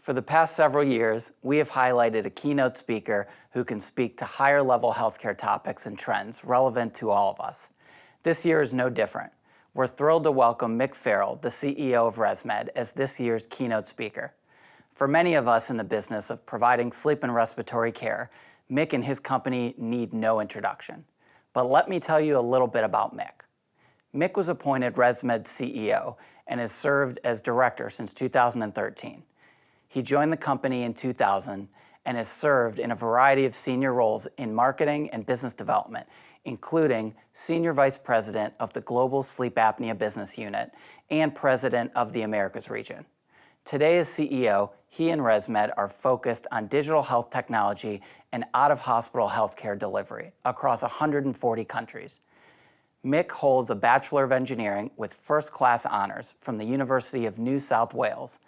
For the past several years, we have highlighted a keynote speaker who can speak to higher level healthcare topics and trends relevant to all of us. This year is no different. We're thrilled to welcome Mick Farrell, the CEO of ResMed, as this year's keynote speaker. For many of us in the business of providing sleep and respiratory care, Mick and his company need no introduction. But let me tell you a little bit about Mick. Mick was appointed ResMed's CEO and has served as director since 2013. He joined the company in 2000 and has served in a variety of senior roles in marketing and business development, including Senior Vice President of the Global Sleep Apnea Business Unit and President of the Americas region. Today as CEO, he and ResMed are focused on digital health technology and out-of-hospital healthcare delivery across 140 countries. Mick holds a Bachelor of Engineering with first-class honors from the University of New South Wales,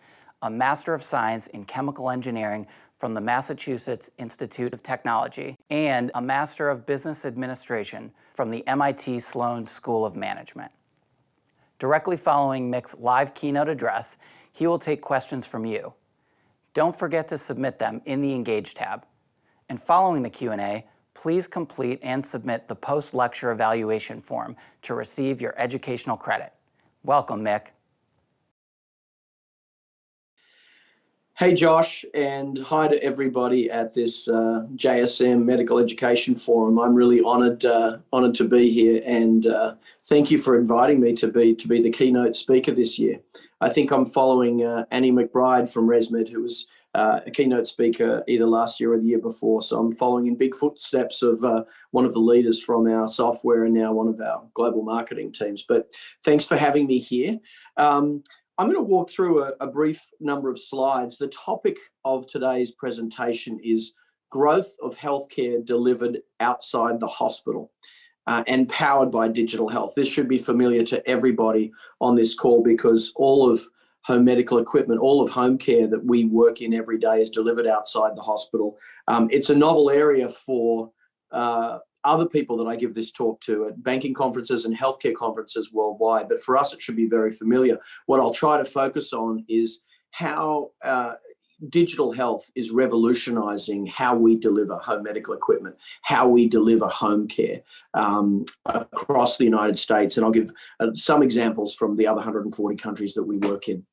a Master of Science in Chemical Engineering from the Massachusetts Institute of Technology, and a Master of Business Administration from the MIT Sloan School of Management. Directly following Mick's live keynote address, he will take questions from you. Don't forget to submit them in the Engage tab. And following the Q&A, please complete and submit the post-lecture evaluation form to receive your educational credit. Welcome, Mick. Hey Josh, and hi to everybody at this JSM Medical Education Forum. I'm really honoured to be here, and thank you for inviting me to be the keynote speaker this year. I think I'm following Annie McBride from ResMed, who was a keynote speaker either last year or the year before. So I'm following in big footsteps of one of the leaders from our software and now one of our global marketing teams. But thanks for having me here. I'm going to walk through a brief number of slides. The topic of today's presentation is growth of healthcare delivered outside the hospital and powered by digital health. This should be familiar to everybody on this call because all of home medical equipment, all of home care that we work in every day is delivered outside the hospital. It's a novel area for other people that I give this talk to at banking conferences and healthcare conferences worldwide, but for us it should be very familiar. What I'll try to focus on is how digital health is revolutionizing how we deliver home medical equipment, how we deliver home care across the United States. And I'll give some examples from the other 140 countries that we work in.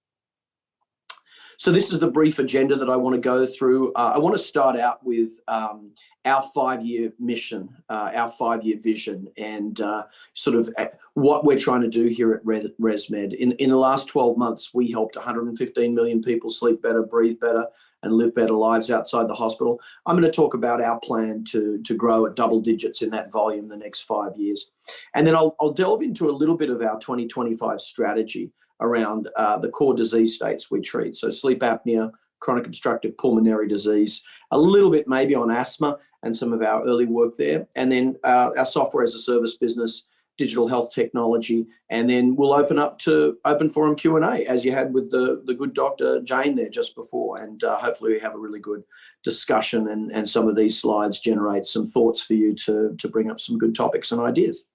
So this is the brief agenda that I want to go through. I want to start out with our 5-year mission, our 5-year vision, and sort of what we're trying to do here at ResMed. In the last 12 months, we helped 115 million people sleep better, breathe better, and live better lives outside the hospital. I'm going to talk about our plan to grow at double digits in that volume the next 5 years. And then I'll delve into a little bit of our 2025 strategy around the core disease states we treat. So sleep apnea, chronic obstructive pulmonary disease, a little bit maybe on asthma and some of our early work there. And then our software as a service business, digital health technology. And then we'll open up to open forum Q&A as you had with the good Dr. Jane there just before. And hopefully we have a really good discussion and some of these slides generate some thoughts for you to bring up some good topics and ideas.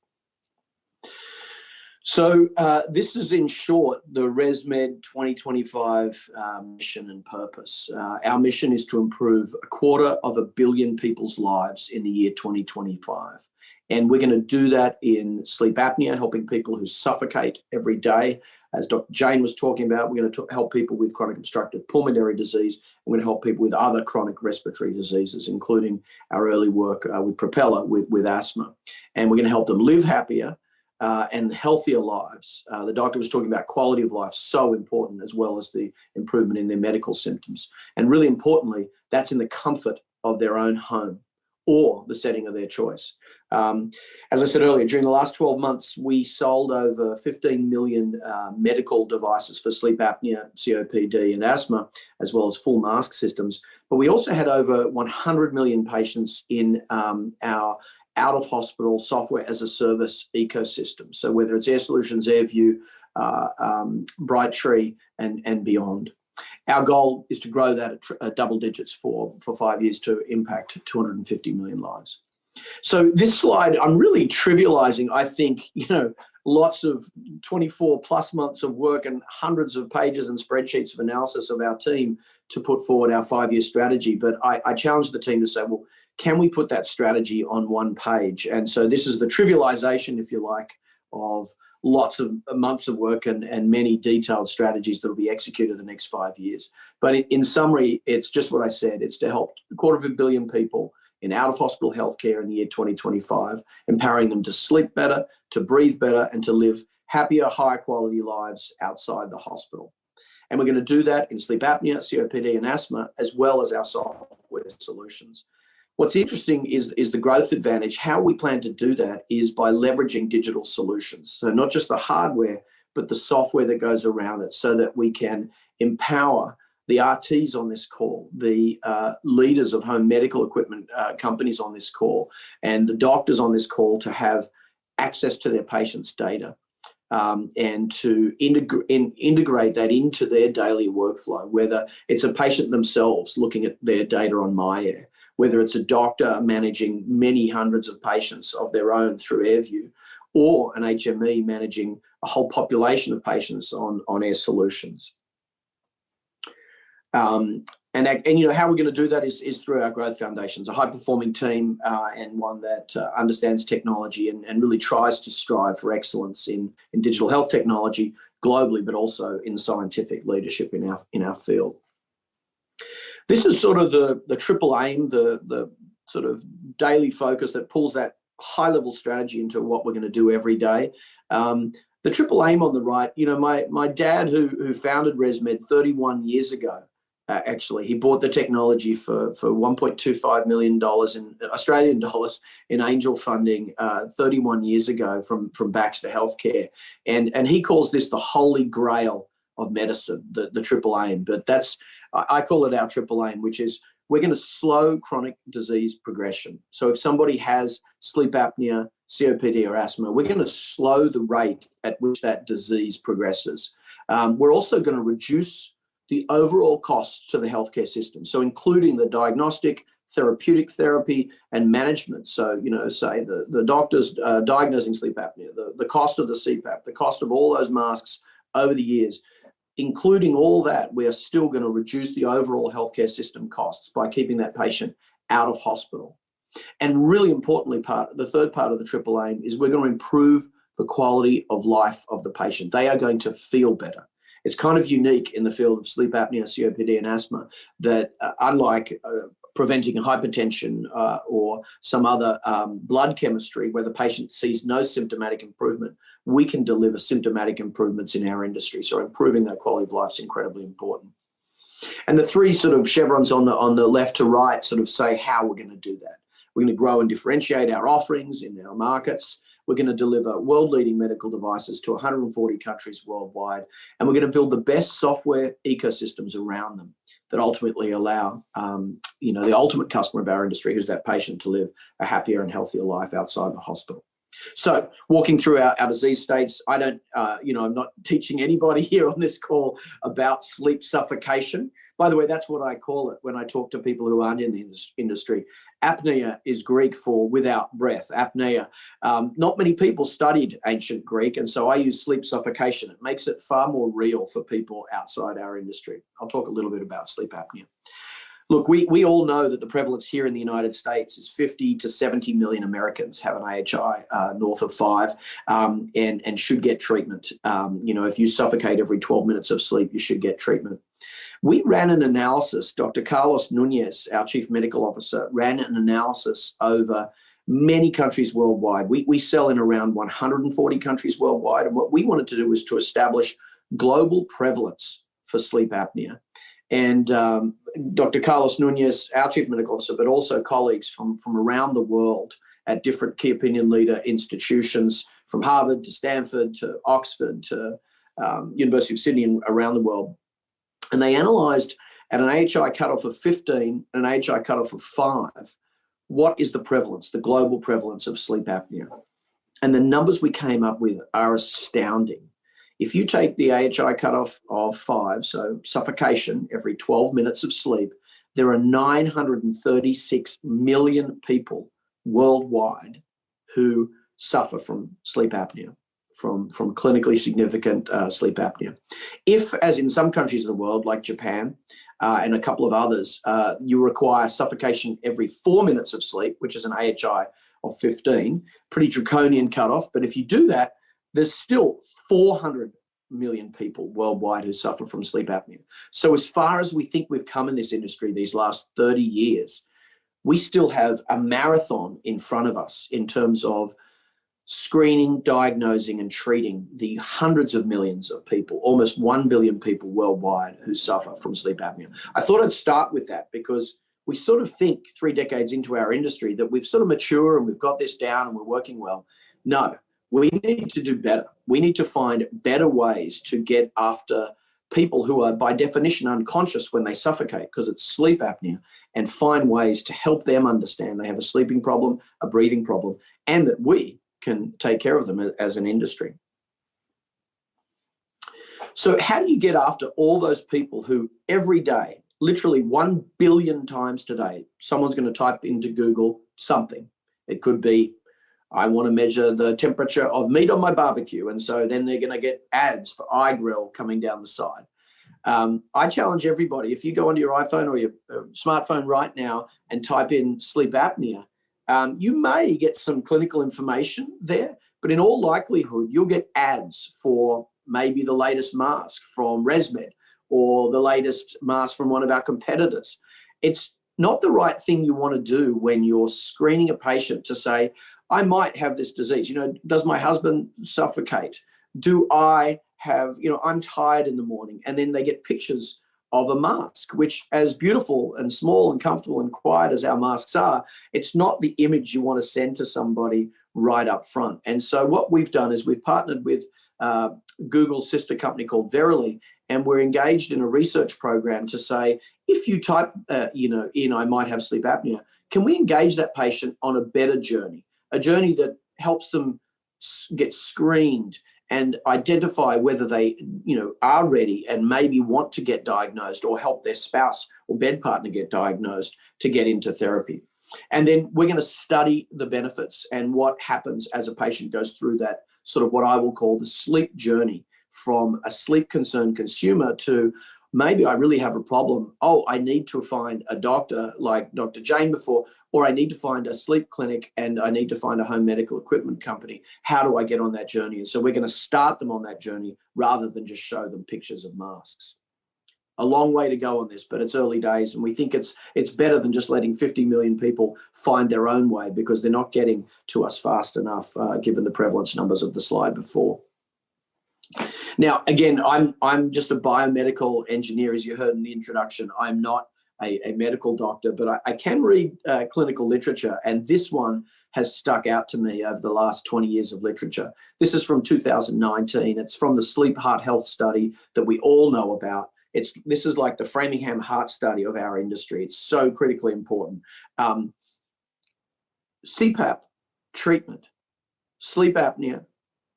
So this is, in short, the ResMed 2025 mission and purpose. Our mission is to improve 250 million people's lives in the year 2025. And we're going to do that in sleep apnea, helping people who suffocate every day. As Dr. Jane was talking about, we're going to help people with chronic obstructive pulmonary disease. We're going to help people with other chronic respiratory diseases, including our early work with Propeller with asthma. And we're going to help them live happier and healthier lives. The doctor was talking about quality of life, so important, as well as the improvement in their medical symptoms. And really importantly, that's in the comfort of their own home or the setting of their choice. As I said earlier, during the last 12 months, we sold over 15 million medical devices for sleep apnea, COPD, and asthma, as well as full mask systems. But we also had over 100 million patients in our out-of-hospital software as a service ecosystem. So whether it's Air Solutions, AirView, Brightree, and beyond. Our goal is to grow that at double digits for 5 years to impact 250 million lives. So this slide, I'm really trivializing, I think, lots of 24 plus months of work and hundreds of pages and spreadsheets of analysis of our team to put forward our 5-year strategy. But I challenged the team to say, well, can we put that strategy on one page? And so this is the trivialization, if you like, of lots of months of work and many detailed strategies that will be executed the next 5 years. But in summary, it's just what I said. It's to help 250 million people in out-of-hospital healthcare in the year 2025, empowering them to sleep better, to breathe better, and to live happier, higher quality lives outside the hospital. And we're going to do that in sleep apnea, COPD, and asthma, as well as our software solutions. What's interesting is the growth advantage. How we plan to do that is by leveraging digital solutions. So not just the hardware, but the software that goes around it, so that we can empower the RTs on this call, the leaders of home medical equipment companies on this call, and the doctors on this call to have access to their patients' data and to integrate that into their daily workflow, whether it's a patient themselves looking at their data on MyAir, whether it's a doctor managing many hundreds of patients of their own through AirView, or an HME managing a whole population of patients on Air Solutions. And you know, how we're going to do that is through our growth foundations, a high-performing team and one that understands technology and really tries to strive for excellence in digital health technology globally, but also in scientific leadership in our field. This is sort of the triple aim, the sort of daily focus that pulls that high-level strategy into what we're going to do every day. The triple aim on the right, you know, my dad who founded ResMed 31 years ago, actually, he bought the technology for $1.25 million in Australian dollars in angel funding 31 years ago from Baxter Healthcare. And he calls this the holy grail of medicine, the triple aim. But I call it our triple aim, which is we're going to slow chronic disease progression. So if somebody has sleep apnea, COPD, or asthma, we're going to slow the rate at which that disease progresses. We're also going to reduce the overall costs to the healthcare system, so including the diagnostic, therapeutic therapy, and management. So, you know, say the doctors diagnosing sleep apnea, the cost of the CPAP, the cost of all those masks over the years, including all that, we are still going to reduce the overall healthcare system costs by keeping that patient out of hospital. And really importantly, the third part of the triple aim is we're going to improve the quality of life of the patient. They are going to feel better. It's kind of unique in the field of sleep apnea, COPD, and asthma that unlike preventing hypertension or some other blood chemistry where the patient sees no symptomatic improvement, we can deliver symptomatic improvements in our industry. So improving their quality of life is incredibly important. And the three sort of chevrons on the left to right sort of say how we're going to do that. We're going to grow and differentiate our offerings in our markets. We're going to deliver world-leading medical devices to 140 countries worldwide, and we're going to build the best software ecosystems around them that ultimately allow, you know, the ultimate customer of our industry, who's that patient, to live a happier and healthier life outside the hospital. So walking through our disease states, I don't, you know, I'm not teaching anybody here on this call about sleep suffocation. By the way, that's what I call it when I talk to people who aren't in the industry. Apnea is Greek for without breath, apnea. Not many people studied ancient Greek, and so I use sleep suffocation. It makes it far more real for people outside our industry. I'll talk a little bit about sleep apnea. Look, we all know that the prevalence here in the United States is 50 to 70 million Americans have an AHI north of 5 and should get treatment. You know, if you suffocate every 12 minutes of sleep, you should get treatment. We ran an analysis, Dr. Carlos Nunez, our Chief Medical Officer, ran an analysis over many countries worldwide. We sell in around 140 countries worldwide, and what we wanted to do was to establish global prevalence for sleep apnea. And Dr. Carlos Nunez, our Chief Medical Officer, but also colleagues from around the world at different key opinion leader institutions, from Harvard to Stanford to Oxford to University of Sydney and around the world. And they analysed at an AHI cutoff of 15 and an AHI cutoff of 5, what is the prevalence, the global prevalence of sleep apnea? And the numbers we came up with are astounding. If you take the AHI cutoff of 5, so suffocation every 12 minutes of sleep, there are 936 million people worldwide who suffer from sleep apnea. from clinically significant sleep apnea. If, as in some countries of the world, like Japan and a couple of others, you require suffocation every 4 minutes of sleep, which is an AHI of 15, pretty draconian cutoff. But if you do that, there's still 400 million people worldwide who suffer from sleep apnea. So as far as we think we've come in this industry these last 30 years, we still have a marathon in front of us in terms of screening, diagnosing, and treating the hundreds of millions of people, almost 1 billion people worldwide who suffer from sleep apnea. I thought I'd start with that because we sort of think 3 decades into our industry that we've sort of matured and we've got this down and we're working well. No, we need to do better. We need to find better ways to get after people who are by definition unconscious when they suffocate because it's sleep apnea, and find ways to help them understand they have a sleeping problem, a breathing problem, and that we can take care of them as an industry. So how do you get after all those people who every day, literally 1 billion times today, someone's going to type into Google something. It could be, I want to measure the temperature of meat on my barbecue. And so then they're going to get ads for iGrill coming down the side. I challenge everybody, if you go onto your iPhone or your smartphone right now and type in sleep apnea, you may get some clinical information there, but in all likelihood, you'll get ads for maybe the latest mask from ResMed or the latest mask from one of our competitors. It's not the right thing you want to do when you're screening a patient to say, I might have this disease. You know, does my husband suffocate? Do I have, you know, I'm tired in the morning. And then they get pictures of a mask, which, as beautiful and small and comfortable and quiet as our masks are, it's not the image you want to send to somebody right up front. And so what we've done is we've partnered with Google's sister company called Verily, and we're engaged in a research program to say, if you type, in I might have sleep apnea, can we engage that patient on a better journey, a journey that helps them get screened and identify whether they, are ready and maybe want to get diagnosed or help their spouse or bed partner get diagnosed to get into therapy. And then we're going to study the benefits and what happens as a patient goes through that sort of what I will call the sleep journey from a sleep concerned consumer to maybe I really have a problem. Oh, I need to find a doctor like Dr. Jane before, or I need to find a sleep clinic and I need to find a home medical equipment company. How do I get on that journey? And so we're going to start them on that journey rather than just show them pictures of masks. A long way to go on this, but it's early days, and we think it's better than just letting 50 million people find their own way because they're not getting to us fast enough, given the prevalence numbers of the slide before. Now, again, I'm just a biomedical engineer, as you heard in the introduction. I'm not a medical doctor, but I can read clinical literature, and this one has stuck out to me over the last 20 years of literature. This is from 2019. It's from the Sleep Heart Health Study that we all know about. This is like the Framingham Heart Study of our industry. It's so critically important. CPAP treatment, sleep apnea,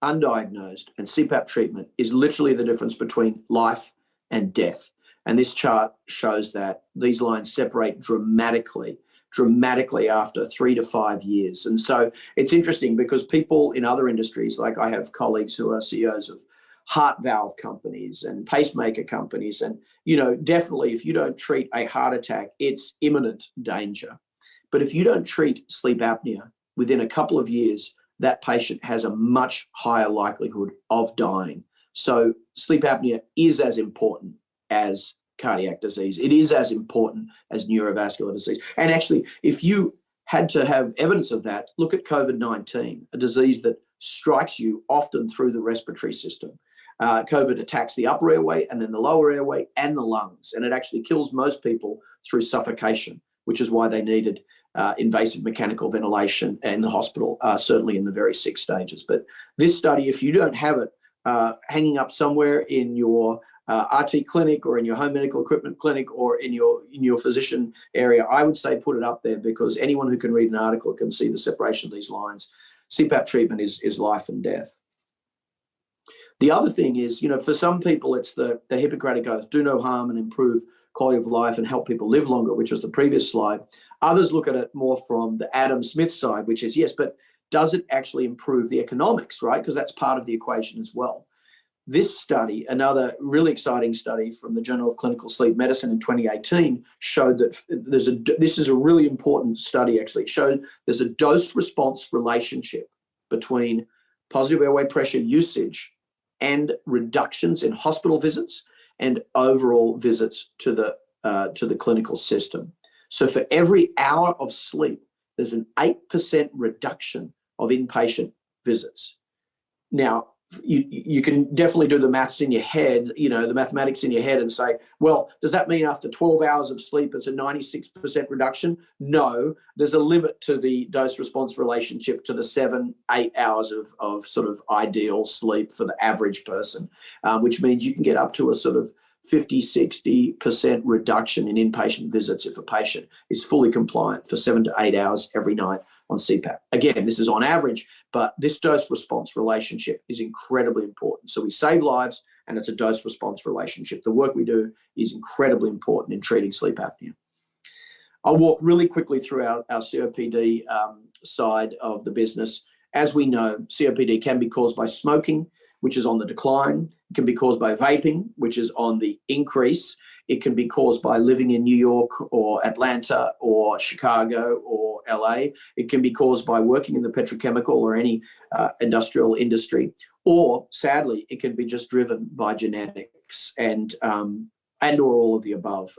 undiagnosed, and CPAP treatment is literally the difference between life and death. And this chart shows that these lines separate dramatically after 3 to 5 years. And so it's interesting because people in other industries, like I have colleagues who are CEOs of heart valve companies and pacemaker companies. And, definitely if you don't treat a heart attack, it's imminent danger. But if you don't treat sleep apnea, within a couple of years, that patient has a much higher likelihood of dying. So sleep apnea is as important as cardiac disease. It is as important as neurovascular disease. And actually, if you had to have evidence of that, look at COVID-19, a disease that strikes you often through the respiratory system. COVID attacks the upper airway and then the lower airway and the lungs, and it actually kills most people through suffocation, which is why they needed invasive mechanical ventilation in the hospital, certainly in the very sick stages. But this study, if you don't have it hanging up somewhere in your RT clinic or in your home medical equipment clinic or in your physician area, I would say put it up there, because anyone who can read an article can see the separation of these lines. CPAP treatment is life and death. The other thing is, for some people, it's the Hippocratic Oath, do no harm and improve quality of life and help people live longer, which was the previous slide. Others look at it more from the Adam Smith side, which is, yes, but does it actually improve the economics, right? Because that's part of the equation as well. This study, another really exciting study from the Journal of Clinical Sleep Medicine in 2018, showed that this is a really important study actually. It showed there's a dose-response relationship between positive airway pressure usage and reductions in hospital visits and overall visits to the clinical system. So for every hour of sleep, there's an 8% reduction of inpatient visits. Now, you can definitely do the maths in your head, the mathematics in your head and say, well, does that mean after 12 hours of sleep, it's a 96% reduction? No, there's a limit to the dose response relationship to the 7-8 hours of sort of ideal sleep for the average person, which means you can get up to a sort of 50-60% reduction in inpatient visits if a patient is fully compliant for 7 to 8 hours every night on CPAP. Again, this is on average, but this dose-response relationship is incredibly important. So we save lives, and it's a dose-response relationship. The work we do is incredibly important in treating sleep apnea. I'll walk really quickly through our COPD side of the business. As we know, COPD can be caused by smoking, which is on the decline. It can be caused by vaping, which is on the increase. It can be caused by living in New York or Atlanta or Chicago or LA. It can be caused by working in the petrochemical or any industrial industry. Or sadly, it can be just driven by genetics and or all of the above.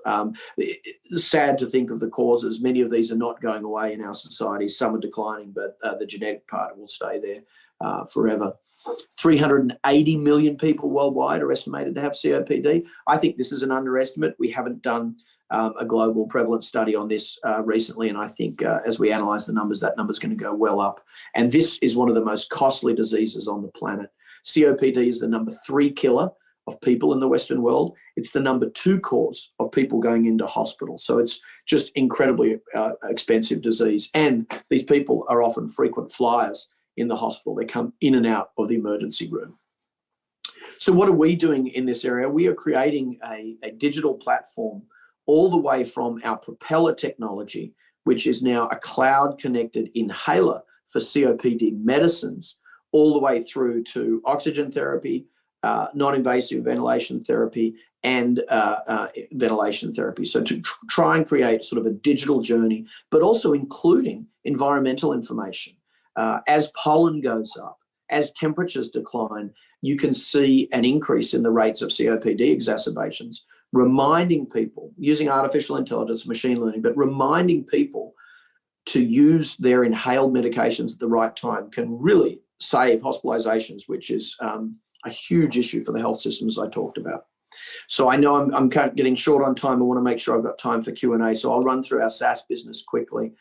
It's sad to think of the causes. Many of these are not going away in our society. Some are declining, but the genetic part will stay there forever. 380 million people worldwide are estimated to have COPD. I think this is an underestimate. We haven't done a global prevalence study on this recently, and I think as we analyse the numbers, that number's going to go well up. And this is one of the most costly diseases on the planet. COPD is the number 3 killer of people in the Western world. It's the number 2 cause of people going into hospital. So it's just incredibly expensive disease. And these people are often frequent flyers in the hospital. They come in and out of the emergency room. So what are we doing in this area? We are creating a digital platform all the way from our propeller technology, which is now a cloud-connected inhaler for COPD medicines, all the way through to oxygen therapy, non-invasive ventilation therapy, and ventilation therapy. So to try and create sort of a digital journey, but also including environmental information. As pollen goes up, as temperatures decline, you can see an increase in the rates of COPD exacerbations, reminding people, using artificial intelligence, machine learning, but reminding people to use their inhaled medications at the right time can really save hospitalizations, which is a huge issue for the health system, as I talked about. So I know I'm getting short on time. I want to make sure I've got time for Q&A, so I'll run through our SaaS business quickly.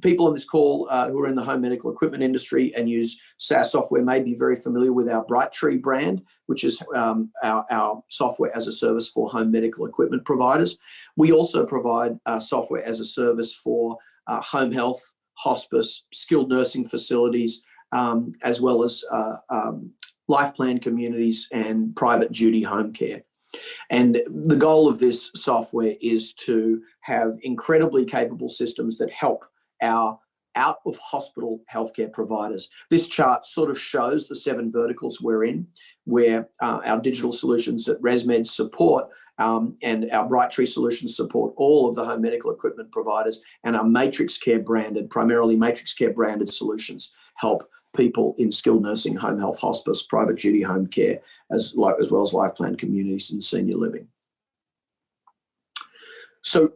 People on this call who are in the home medical equipment industry and use SaaS software may be very familiar with our Brightree brand, which is our software as a service for home medical equipment providers. We also provide software as a service for home health, hospice, skilled nursing facilities, as well as life plan communities and private duty home care. And the goal of this software is to have incredibly capable systems that help our out-of-hospital healthcare providers. This chart sort of shows the 7 verticals we're in, where our digital solutions at ResMed support and our Brightree solutions support all of the home medical equipment providers, and our primarily Matrix Care branded solutions help people in skilled nursing, home health, hospice, private duty home care, as well as life plan communities and senior living. So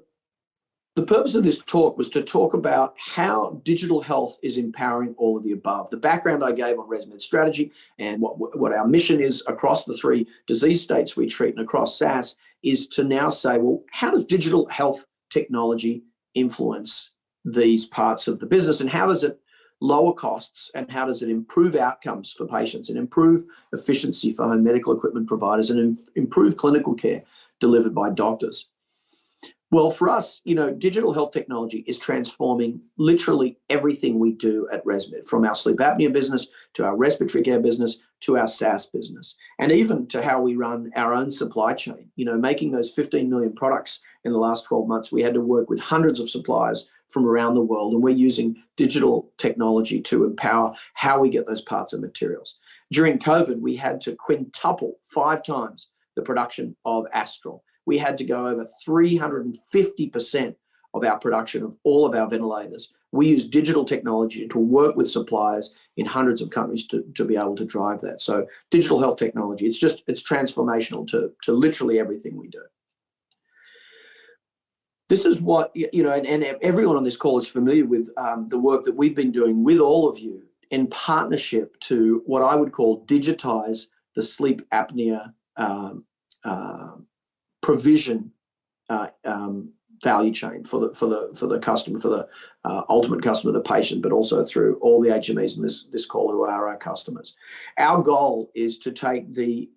the purpose of this talk was to talk about how digital health is empowering all of the above. The background I gave on ResMed strategy and what our mission is across the 3 disease states we treat and across SaaS is to now say, well, how does digital health technology influence these parts of the business, and how does it lower costs, and how does it improve outcomes for patients and improve efficiency for home medical equipment providers and improve clinical care delivered by doctors? Well, for us, digital health technology is transforming literally everything we do at ResMed, from our sleep apnea business to our respiratory care business to our SaaS business, and even to how we run our own supply chain. Making those 15 million products in the last 12 months, we had to work with hundreds of suppliers from around the world, and we're using digital technology to empower how we get those parts and materials. During COVID, we had to quintuple 5 times the production of Astral. We had to go over 350% of our production of all of our ventilators. We use digital technology to work with suppliers in hundreds of countries to be able to drive that. So digital health technology, it's transformational to literally everything we do. This is what, and everyone on this call is familiar with the work that we've been doing with all of you in partnership to what I would call digitize the sleep apnea provision value chain for the customer, for the ultimate customer, the patient, but also through all the HMEs in this call who are our customers. Our goal is to take the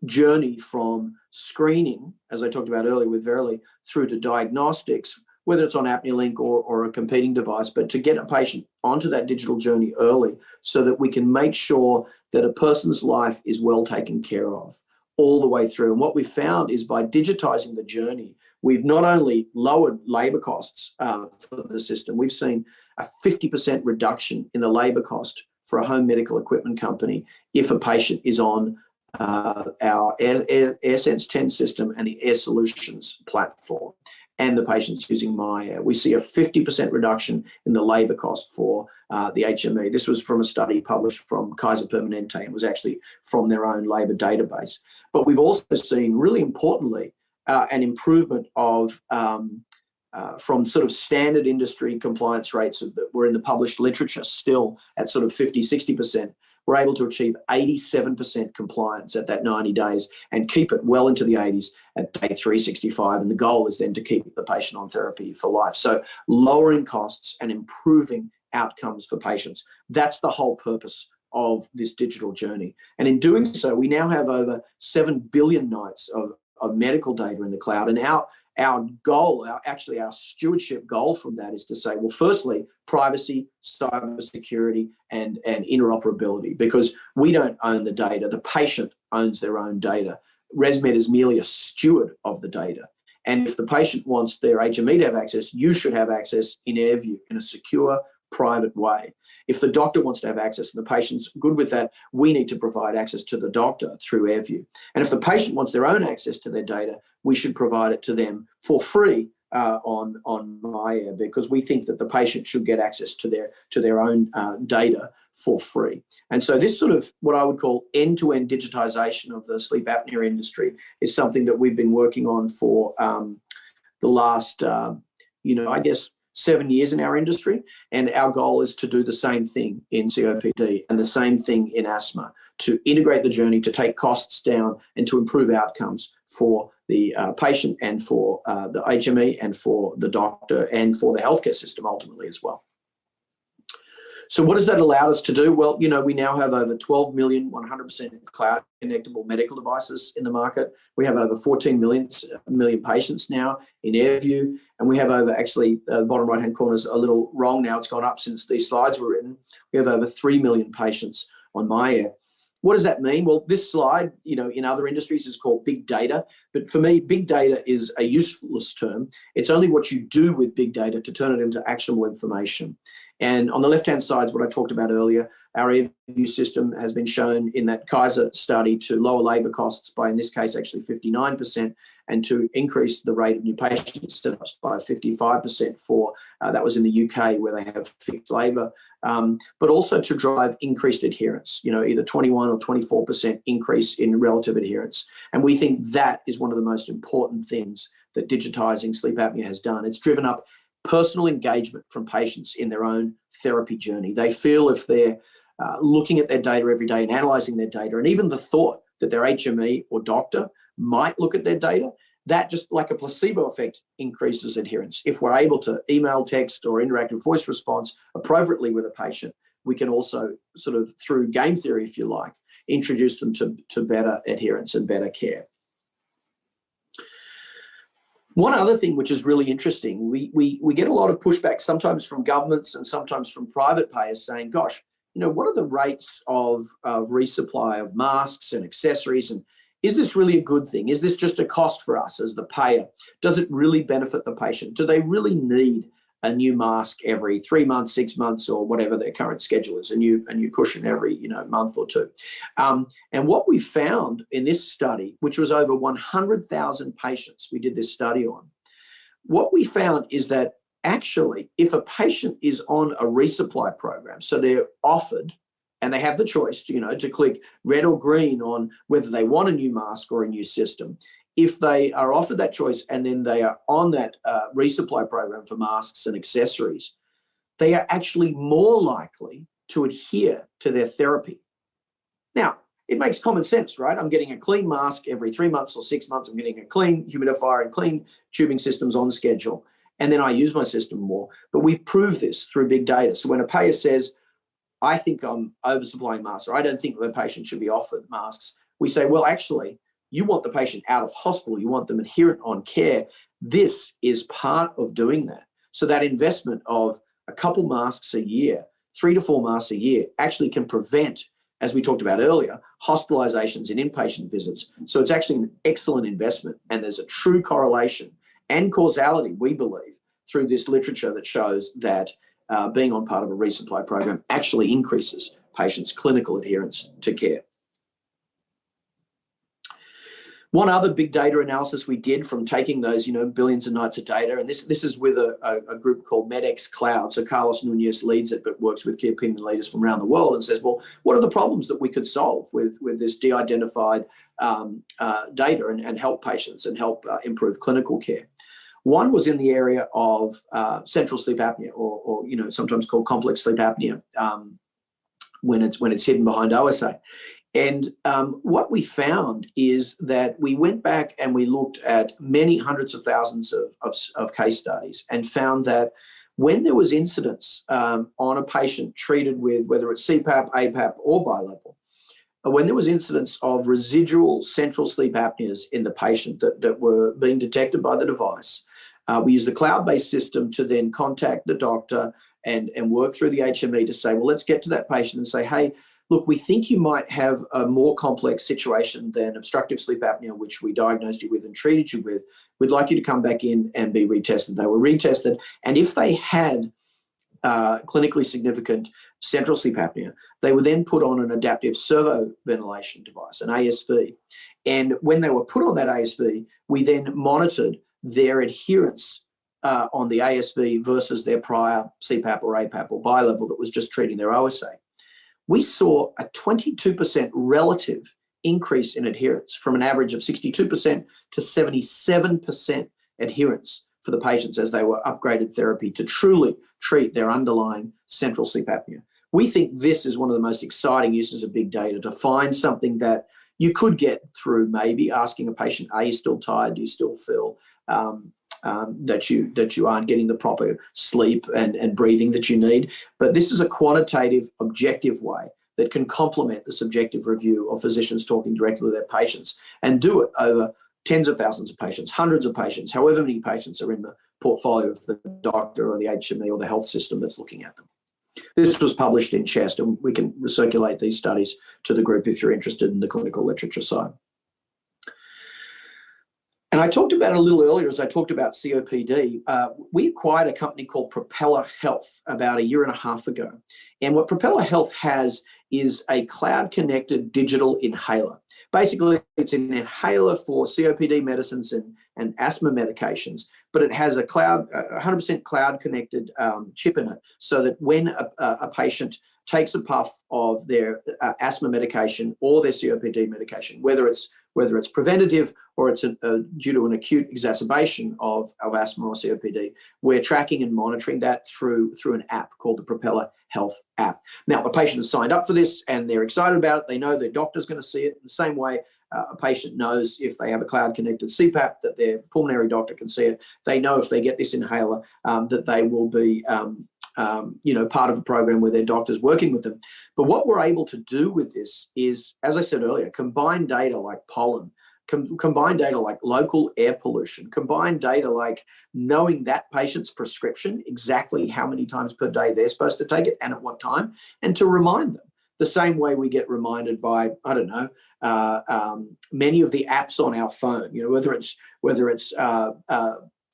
journey from screening, as I talked about earlier with Verily, through to diagnostics, whether it's on ApneaLink or a competing device, but to get a patient onto that digital journey early so that we can make sure that a person's life is well taken care of all the way through. And what we've found is by digitizing the journey, we've not only lowered labor costs for the system, we've seen a 50% reduction in the labor cost for a home medical equipment company if a patient is on our AirSense 10 system and the Air Solutions platform, and the patient's using myAir. We see a 50% reduction in the labor cost for the HME. This was from a study published from Kaiser Permanente and was actually from their own labor database. But we've also seen, really importantly, an improvement of from sort of standard industry compliance rates that were in the published literature still at sort of 50, 60%. We're able to achieve 87% compliance at that 90 days and keep it well into the 80s at day 365. And the goal is then to keep the patient on therapy for life. So lowering costs and improving outcomes for patients. That's the whole purpose of this digital journey. And in doing so, we now have over 7 billion nights of medical data in the cloud. And our goal, our stewardship goal from that is to say, well, firstly, privacy, cybersecurity, and interoperability, because we don't own the data. The patient owns their own data. ResMed is merely a steward of the data. And if the patient wants their HME to have access, you should have access in AirView in a secure, private way. If the doctor wants to have access and the patient's good with that, we need to provide access to the doctor through AirView. And if the patient wants their own access to their data, we should provide it to them for free on myAir, because we think that the patient should get access to their own data for free. And so this sort of what I would call end-to-end digitization of the sleep apnea industry is something that we've been working on for the last, I guess, 7 years in our industry, and our goal is to do the same thing in COPD and the same thing in asthma, to integrate the journey, to take costs down and to improve outcomes for the patient and for the HME and for the doctor and for the healthcare system ultimately as well. So what has that allowed us to do? Well, we now have over 12 million 100% cloud connectable medical devices in the market. We have over 14 million patients now in AirView, and we have over, actually, the bottom right-hand corner is a little wrong now. It's gone up since these slides were written. We have over 3 million patients on myAir. What does that mean? Well, this slide, in other industries is called big data. But for me, big data is a useless term. It's only what you do with big data to turn it into actionable information. And on the left-hand side is what I talked about earlier. Our AirView system has been shown in that Kaiser study to lower labor costs by, in this case, actually 59%, and to increase the rate of new patient setups by 55% for, that was in the UK where they have fixed labor, but also to drive increased adherence, either 21 or 24% increase in relative adherence. And we think that is one of the most important things that digitizing sleep apnea has done. It's driven up personal engagement from patients in their own therapy journey. They feel if they're looking at their data every day and analyzing their data, and even the thought that their HME or doctor might look at their data, that just like a placebo effect increases adherence. If we're able to email, text, or interactive voice response appropriately with a patient, we can also sort of, through game theory, if you like, introduce them to better adherence and better care. One other thing which is really interesting, we get a lot of pushback, sometimes from governments and sometimes from private payers, saying, gosh, what are the rates of resupply of masks and accessories? And is this really a good thing? Is this just a cost for us as the payer? Does it really benefit the patient? Do they really need a new mask every 3 months, 6 months, or whatever their current schedule is, a new cushion every month or two? And what we found in this study, which was over 100,000 patients we did this study on, what we found is that actually, if a patient is on a resupply program, so they're offered and they have the choice, to click red or green on whether they want a new mask or a new system. If they are offered that choice and then they are on that resupply program for masks and accessories, they are actually more likely to adhere to their therapy. Now, it makes common sense, right? I'm getting a clean mask every 3 months or 6 months. I'm getting a clean humidifier and clean tubing systems on schedule. And then I use my system more. But we prove this through big data. So when a payer says, I think I'm oversupplying masks, or I don't think the patient should be offered masks, we say, well, actually, you want the patient out of hospital. You want them adherent on care. This is part of doing that. So that investment of a couple masks a year, 3 to 4 masks a year, actually can prevent, as we talked about earlier, hospitalizations and inpatient visits. So it's actually an excellent investment. And there's a true correlation and causality, we believe, through this literature that shows that being on part of a resupply program actually increases patients' clinical adherence to care. One other big data analysis we did from taking those, billions of nights of data, and this is with a group called MedX Cloud. So Carlos Nunez leads it, but works with key opinion leaders from around the world and says, well, what are the problems that we could solve with this de-identified data and help patients and help improve clinical care? One was in the area of central sleep apnea, or sometimes called complex sleep apnea, when it's hidden behind OSA. And what we found is that we went back and we looked at many hundreds of thousands of case studies and found that when there was incidence on a patient treated with whether it's CPAP, APAP, or bilevel, when there was incidence of residual central sleep apneas in the patient that were being detected by the device, we used a cloud-based system to then contact the doctor and work through the HME to say, well, let's get to that patient and say, hey, look, we think you might have a more complex situation than obstructive sleep apnea, which we diagnosed you with and treated you with. We'd like you to come back in and be retested. They were retested. And if they had clinically significant central sleep apnea, they were then put on an adaptive servo ventilation device, an ASV. And when they were put on that ASV, we then monitored their adherence on the ASV versus their prior CPAP or APAP or bilevel that was just treating their OSA. We saw a 22% relative increase in adherence from an average of 62% to 77% adherence for the patients as they were upgraded therapy to truly treat their underlying central sleep apnea. We think this is one of the most exciting uses of big data to find something that you could get through maybe asking a patient, are you still tired? Do you still feel that you aren't getting the proper sleep and breathing that you need? But this is a quantitative, objective way that can complement the subjective review of physicians talking directly to their patients and do it over tens of thousands of patients, hundreds of patients, however many patients are in the portfolio of the doctor or the HME or the health system that's looking at them. This was published in Chest, and we can recirculate these studies to the group if you're interested in the clinical literature side. And I talked about it a little earlier as I talked about COPD. We acquired a company called Propeller Health about 1.5 years ago. And what Propeller Health has is a cloud-connected digital inhaler. Basically, it's an inhaler for COPD medicines and asthma medications, but it has a 100% cloud-connected chip in it, so that when a patient takes a puff of their asthma medication or their COPD medication, whether it's preventative or it's due to an acute exacerbation of asthma or COPD, we're tracking and monitoring that through an app called the Propeller Health app. Now, a patient has signed up for this and they're excited about it. They know their doctor's going to see it in the same way a patient knows if they have a cloud-connected CPAP that their pulmonary doctor can see it. They know if they get this inhaler that they will be part of a program where their doctor's working with them. But what we're able to do with this is, as I said earlier, combine data like pollen, combine data like local air pollution, combine data like knowing that patient's prescription, exactly how many times per day they're supposed to take it and at what time, and to remind them the same way we get reminded by, I don't know, many of the apps on our phone, whether it's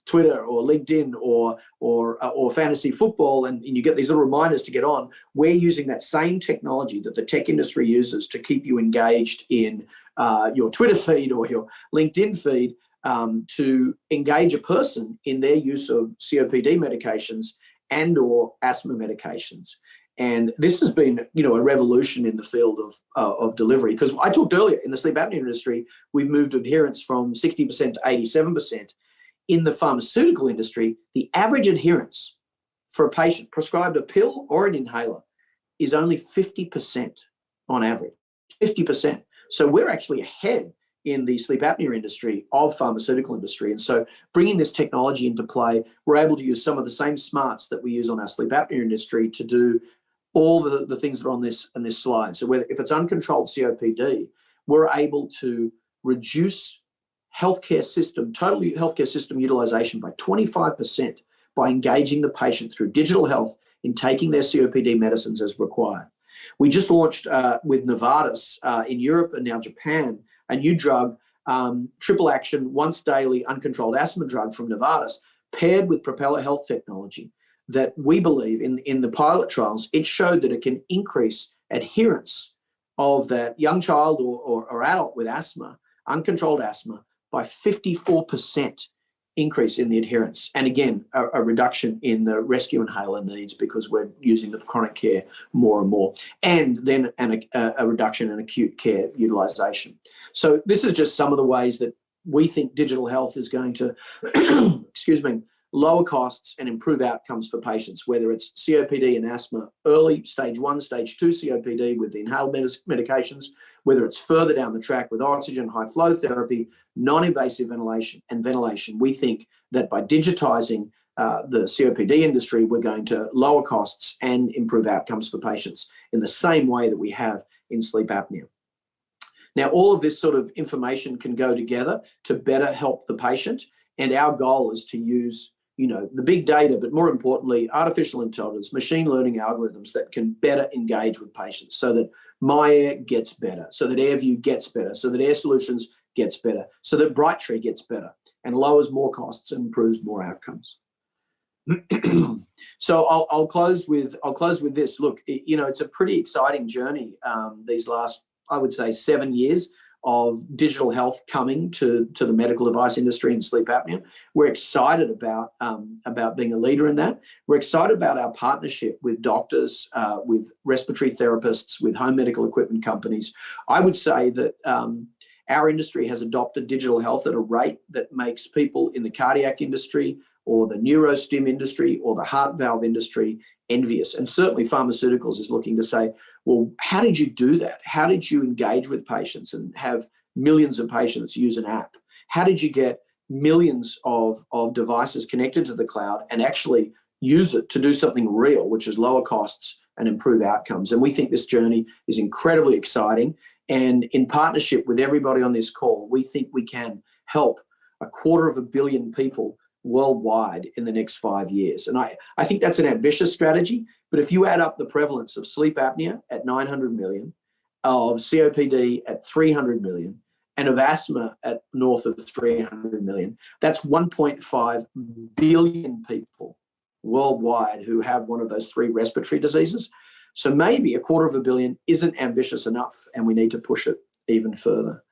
Twitter or LinkedIn or fantasy football, and you get these little reminders to get on. We're using that same technology that the tech industry uses to keep you engaged in your Twitter feed or your LinkedIn feed, to engage a person in their use of COPD medications and or asthma medications. And this has been, a revolution in the field of delivery. Because I talked earlier, in the sleep apnea industry, we've moved adherence from 60% to 87%. In the pharmaceutical industry, the average adherence for a patient prescribed a pill or an inhaler is only 50% on average, 50%. So we're actually ahead in the sleep apnea industry of pharmaceutical industry. And so bringing this technology into play, we're able to use some of the same smarts that we use on our sleep apnea industry to do all the things that are on this slide. So if it's uncontrolled COPD, we're able to reduce total healthcare system utilization by 25% by engaging the patient through digital health in taking their COPD medicines as required. We just launched with Novartis in Europe and now Japan, a new drug, triple action, once daily uncontrolled asthma drug from Novartis, paired with Propeller Health technology, that we believe in the pilot trials, it showed that it can increase adherence of that young child or adult with asthma, uncontrolled asthma, by 54% increase in the adherence. And again, a reduction in the rescue inhaler needs because we're using the chronic care more and more. And then a reduction in acute care utilization. So this is just some of the ways that we think digital health is going to, lower costs and improve outcomes for patients, whether it's COPD and asthma, early stage 1, stage 2 COPD with the inhaled medications, whether it's further down the track with oxygen, high flow therapy, non-invasive ventilation. We think that by digitizing the COPD industry, we're going to lower costs and improve outcomes for patients in the same way that we have in sleep apnea. Now, all of this sort of information can go together to better help the patient. And our goal is to use the big data, but more importantly, artificial intelligence, machine learning algorithms that can better engage with patients so that myAir gets better, so that AirView gets better, so that Air Solutions gets better, so that Brightree gets better and lowers more costs and improves more outcomes. So I'll close with this. Look, it's a pretty exciting journey these last, I would say, 7 years of digital health coming to the medical device industry and sleep apnea. We're excited about being a leader in that. We're excited about our partnership with doctors, with respiratory therapists, with home medical equipment companies. I would say that our industry has adopted digital health at a rate that makes people in the cardiac industry or the neurostim industry or the heart valve industry envious. And certainly pharmaceuticals is looking to say, well, how did you do that? How did you engage with patients and have millions of patients use an app? How did you get millions of devices connected to the cloud and actually use it to do something real, which is lower costs and improve outcomes? And we think this journey is incredibly exciting. And in partnership with everybody on this call, we think we can help 250 million people worldwide in the next 5 years. And I think that's an ambitious strategy, but if you add up the prevalence of sleep apnea at 900 million, of COPD at 300 million, and of asthma at north of 300 million, that's 1.5 billion people worldwide who have one of those 3 respiratory diseases. So maybe 250 million isn't ambitious enough and we need to push it even further.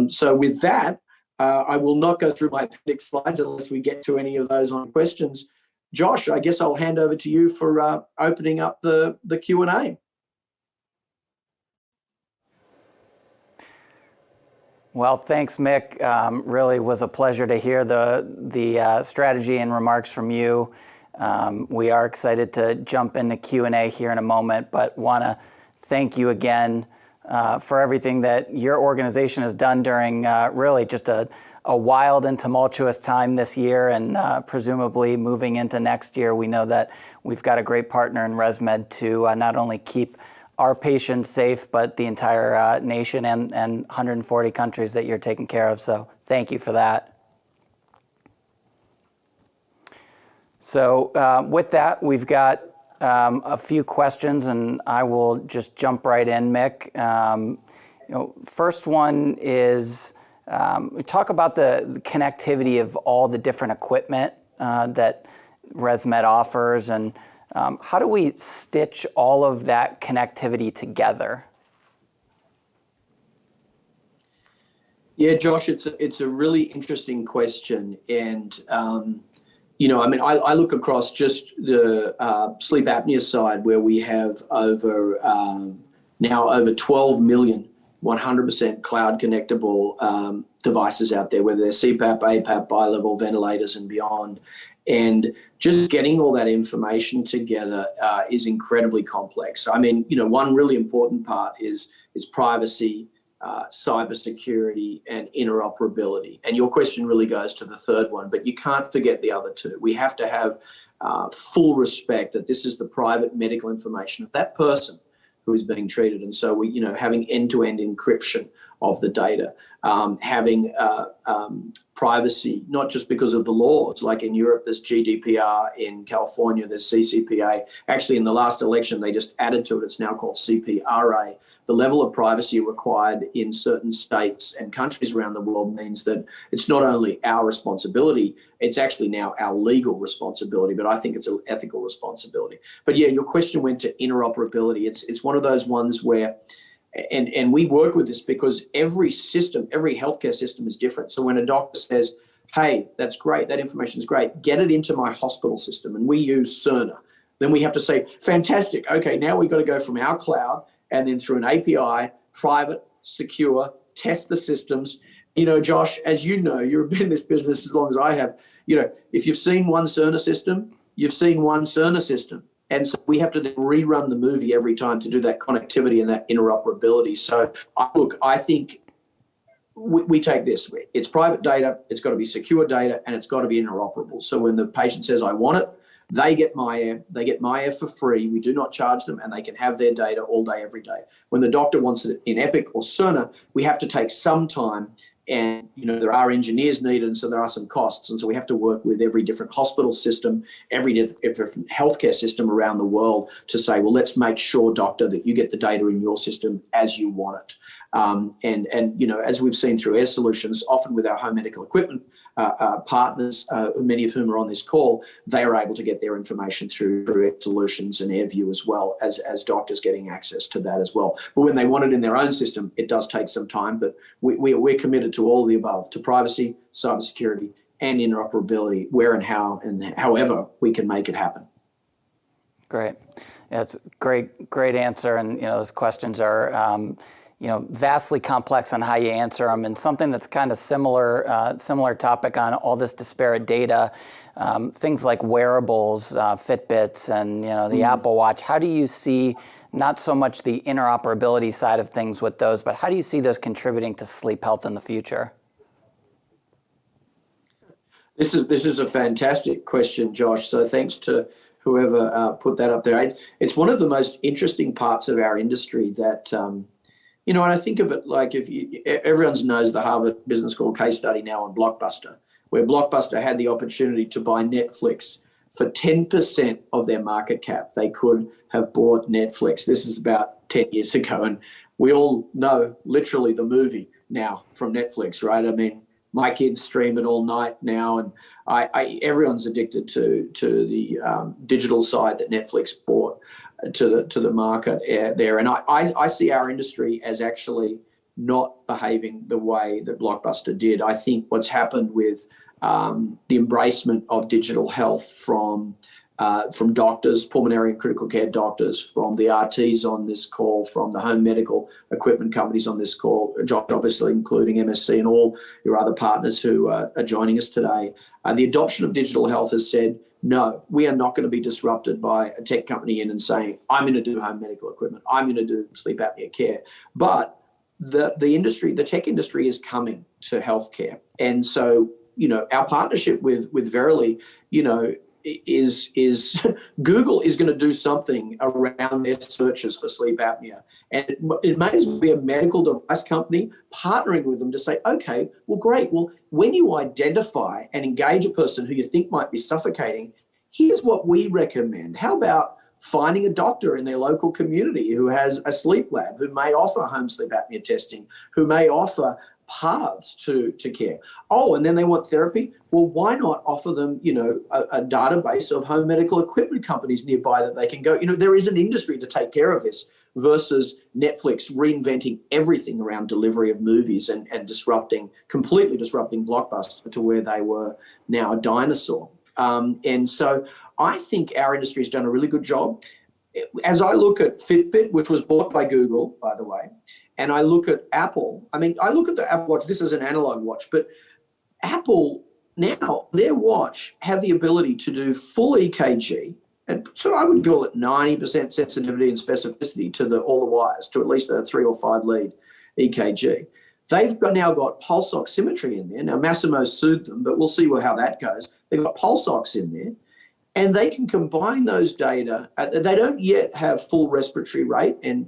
So with that, I will not go through my appendix slides unless we get to any of those on questions. Josh, I guess I'll hand over to you for opening up the Q&A. Well, thanks, Mick. Really was a pleasure to hear the strategy and remarks from you. We are excited to jump into Q&A here in a moment, but want to thank you again for everything that your organization has done during really just a wild and tumultuous time this year, and presumably moving into next year. We know that we've got a great partner in ResMed to not only keep our patients safe, but the entire nation and 140 countries that you're taking care of. So thank you for that. So with that, we've got a few questions, and I will just jump right in, Mick. First one is we talk about the connectivity of all the different equipment that ResMed offers, and how do we stitch all of that connectivity together? Yeah, Josh, it's a really interesting question, and I look across just the sleep apnea side, where we have now over 12 million 100% cloud connectable devices out there, whether they're CPAP, APAP, bi-level ventilators, and beyond. And just getting all that information together is incredibly complex. I mean, one really important part is privacy, cybersecurity, and interoperability. And your question really goes to the third one, but you can't forget the other two. We have to have full respect that this is the private medical information of that person who is being treated. And so having end-to-end encryption of the data, having privacy, not just because of the laws, like in Europe, there's GDPR, in California, there's CCPA. Actually, in the last election, they just added to it. It's now called CPRA. The level of privacy required in certain states and countries around the world means that it's not only our responsibility, it's actually now our legal responsibility, but I think it's an ethical responsibility. But yeah, your question went to interoperability. It's one of those ones where, and we work with this because every system, every healthcare system is different. So when a doctor says, hey, that's great, that information is great, get it into my hospital system, and we use Cerner, then we have to say, fantastic, okay, now we've got to go from our cloud and then through an API, private, secure, test the systems. Josh, as you know, you've been in this business as long as I have. If you've seen one Cerner system, you've seen one Cerner system. And so we have to rerun the movie every time to do that connectivity and that interoperability. So I think we take this. It's private data, it's got to be secure data, and it's got to be interoperable. So when the patient says, I want it, they get myAir for free. We do not charge them, and they can have their data all day, every day. When the doctor wants it in Epic or Cerner, we have to take some time, and there are engineers needed, and so there are some costs, and so we have to work with every different hospital system, every different healthcare system around the world to say, well, let's make sure, doctor, that you get the data in your system as you want it. As we've seen through Air Solutions, often with our home medical equipment partners, many of whom are on this call, they are able to get their information through Air Solutions and AirView, as well as doctors getting access to that as well. But when they want it in their own system, it does take some time, but we're committed to all of the above, to privacy, cybersecurity, and interoperability, where and how and however we can make it happen. Great. Yeah, it's a great answer. And, those questions are, vastly complex on how you answer them, and something that's kind of similar topic on all this disparate data, things like wearables, Fitbits, and the Apple Watch. How do you see not so much the interoperability side of things with those, but how do you see those contributing to sleep health in the future? This is a fantastic question, Josh. So thanks to whoever put that up there. It's one of the most interesting parts of our industry that. And I think of it like everyone knows the Harvard Business School case study now on Blockbuster, where Blockbuster had the opportunity to buy Netflix for 10% of their market cap. They could have bought Netflix. This is about 10 years ago. And we all know literally the movie now from Netflix, right? I mean, my kids stream it all night now. And everyone's addicted to the digital side that Netflix bought to the market there. And I see our industry as actually not behaving the way that Blockbuster did. I think what's happened with the embracement of digital health from doctors, pulmonary and critical care doctors, from the RTs on this call, from the home medical equipment companies on this call, obviously including MSC and all your other partners who are joining us today. The adoption of digital health has said, no, we are not going to be disrupted by a tech company in and saying, I'm going to do home medical equipment, I'm going to do sleep apnea care. But the industry, the tech industry, is coming to healthcare. And so, our partnership with Verily, is Google is going to do something around their searches for sleep apnea. And it may as well be a medical device company partnering with them to say, okay, well, great. Well, when you identify and engage a person who you think might be suffocating, here's what we recommend. How about finding a doctor in their local community who has a sleep lab, who may offer home sleep apnea testing, who may offer paths to care. Oh, and then they want therapy. Well, why not offer them, a database of home medical equipment companies nearby that they can go? There is an industry to take care of this versus Netflix reinventing everything around delivery of movies and completely disrupting Blockbuster to where they were now a dinosaur. And so I think our industry has done a really good job. As I look at Fitbit, which was bought by Google, by the way, and I look at Apple, I look at the Apple Watch, this is an analog watch, but Apple now, their watch have the ability to do full EKG, and so I would call it 90% sensitivity and specificity to all the wires, to at least a 3 or 5 lead EKG. They've now got pulse oximetry in there. Now, Massimo sued them, but we'll see how that goes. They've got pulse ox in there, and they can combine those data. They don't yet have full respiratory rate, and,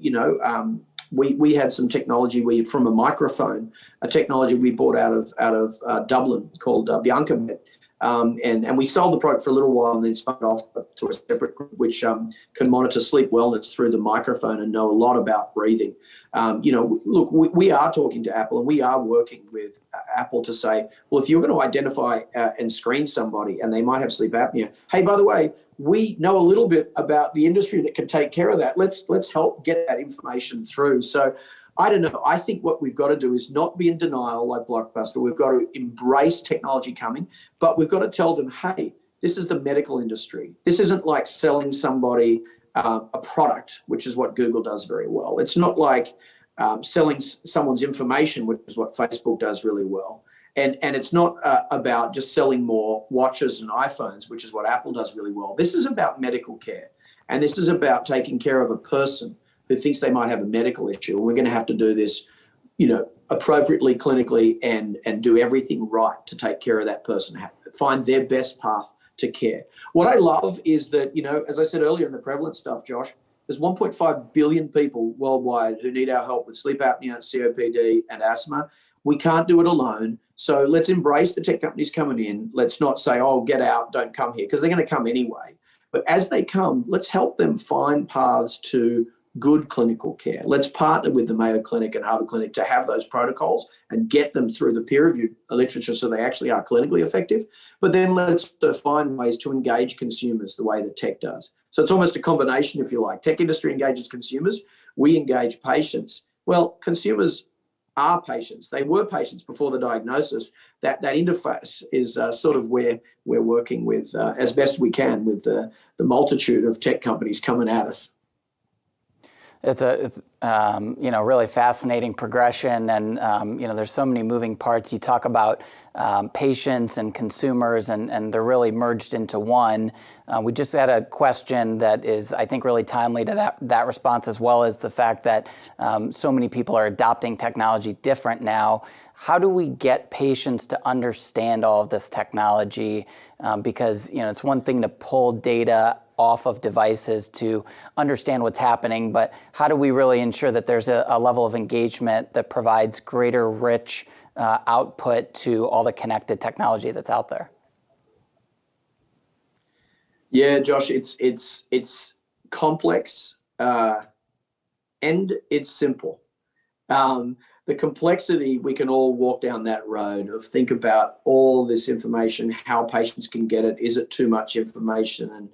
we had some technology from a microphone, a technology we bought out of Dublin called Bianca Med. And we sold the product for a little while and then spun it off to a separate group which can monitor sleep wellness through the microphone and know a lot about breathing. Look, we are talking to Apple and we are working with Apple to say, well, if you're going to identify and screen somebody and they might have sleep apnea, hey, by the way, we know a little bit about the industry that can take care of that. Let's help get that information through. So I don't know. I think what we've got to do is not be in denial like Blockbuster. We've got to embrace technology coming, but we've got to tell them, hey, this is the medical industry. This isn't like selling somebody a product, which is what Google does very well. It's not like selling someone's information, which is what Facebook does really well. And it's not about just selling more watches and iPhones, which is what Apple does really well. This is about medical care. And this is about taking care of a person who thinks they might have a medical issue. And we're going to have to do this, appropriately, clinically, and do everything right to take care of that person, find their best path to care. What I love is that, as I said earlier in the prevalence stuff, Josh, there's 1.5 billion people worldwide who need our help with sleep apnea, COPD, and asthma. We can't do it alone. So let's embrace the tech companies coming in. Let's not say, oh, get out, don't come here, because they're going to come anyway. But as they come, let's help them find paths to good clinical care. Let's partner with the Mayo Clinic and Harvard Clinic to have those protocols and get them through the peer-reviewed literature so they actually are clinically effective. But then let's find ways to engage consumers the way that tech does. So it's almost a combination, if you like. Tech industry engages consumers. We engage patients. Well, consumers are patients. They were patients before the diagnosis. That interface is sort of where we're working with as best we can with the multitude of tech companies coming at us. It's really fascinating progression, and there's so many moving parts. You talk about patients and consumers, and they're really merged into one. We just had a question that is, I think, really timely to that response, as well as the fact that so many people are adopting technology different now. How do we get patients to understand all of this technology? Because it's one thing to pull data off of devices to understand what's happening, but how do we really ensure that there's a level of engagement that provides greater rich output to all the connected technology that's out there? Yeah, Josh, it's complex and it's simple. The complexity, we can all walk down that road of think about all this information, how patients can get it. Is it too much information? And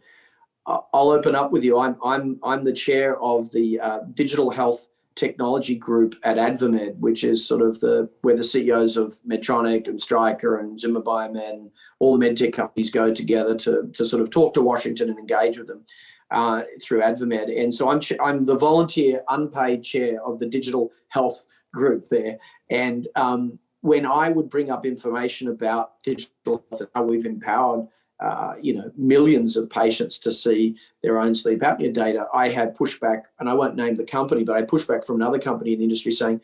I'll open up with you. I'm the chair of the digital health technology group at AdvaMed, which is sort of where the CEOs of Medtronic and Stryker and Zimmer Biomed and all the medtech companies go together to sort of talk to Washington and engage with them through AdvaMed. And so I'm the volunteer unpaid chair of the digital health group there. And when I would bring up information about digital health and how we've empowered millions of patients to see their own sleep apnea data, I had pushback, and I won't name the company, but I had pushback from another company in the industry saying,